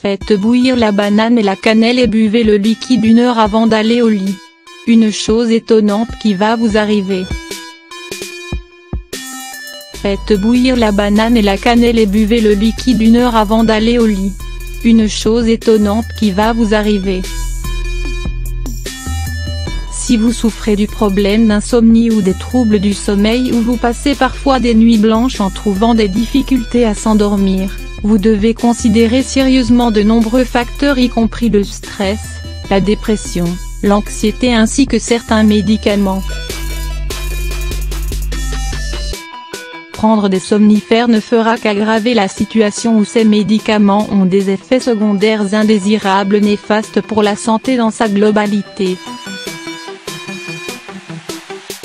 Faites bouillir la banane et la cannelle et buvez le liquide 1 heure avant d'aller au lit. Une chose étonnante qui va vous arriver. Faites bouillir la banane et la cannelle et buvez le liquide 1 heure avant d'aller au lit. Une chose étonnante qui va vous arriver. Si vous souffrez du problème d'insomnie ou des troubles du sommeil ou vous passez parfois des nuits blanches en trouvant des difficultés à s'endormir, vous devez considérer sérieusement de nombreux facteurs y compris le stress, la dépression, l'anxiété ainsi que certains médicaments. Prendre des somnifères ne fera qu'aggraver la situation où ces médicaments ont des effets secondaires indésirables néfastes pour la santé dans sa globalité.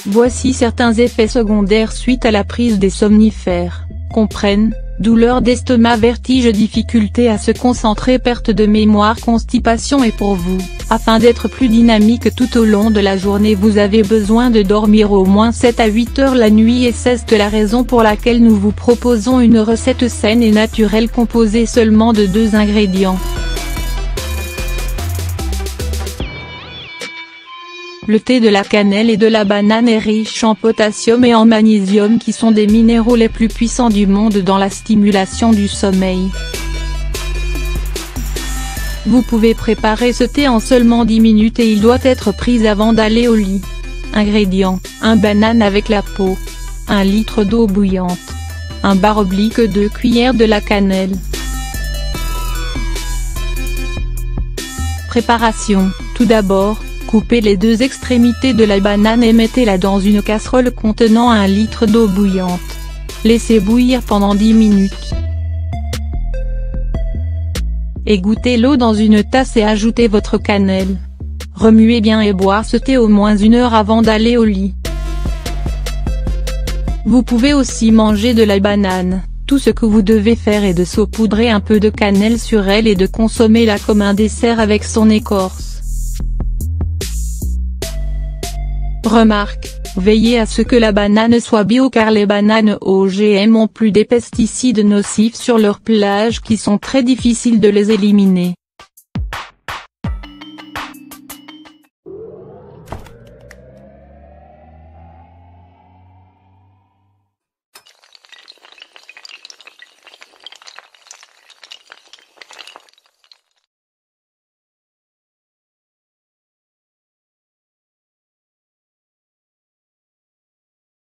Voici certains effets secondaires suite à la prise des somnifères, comprennent, douleurs d'estomac, vertige, difficulté à se concentrer, perte de mémoire, constipation. Et pour vous, afin d'être plus dynamique tout au long de la journée, vous avez besoin de dormir au moins 7 à 8 heures la nuit et c'est la raison pour laquelle nous vous proposons une recette saine et naturelle composée seulement de 2 ingrédients. Le thé de la cannelle et de la banane est riche en potassium et en magnésium qui sont des minéraux les plus puissants du monde dans la stimulation du sommeil. Vous pouvez préparer ce thé en seulement 10 minutes et il doit être pris avant d'aller au lit. Ingrédients: 1 banane avec la peau, 1 litre d'eau bouillante, 1 bar-oblique 2 cuillères de la cannelle. Préparation: tout d'abord, coupez les 2 extrémités de la banane et mettez-la dans une casserole contenant 1 litre d'eau bouillante. Laissez bouillir pendant 10 minutes. Égouttez l'eau dans une tasse et ajoutez votre cannelle. Remuez bien et boire ce thé au moins 1 heure avant d'aller au lit. Vous pouvez aussi manger de la banane. Tout ce que vous devez faire est de saupoudrer un peu de cannelle sur elle et de consommer-la comme un dessert avec son écorce. Remarque, veillez à ce que la banane soit bio car les bananes OGM ont plus des pesticides nocifs sur leur pelage qui sont très difficiles de les éliminer.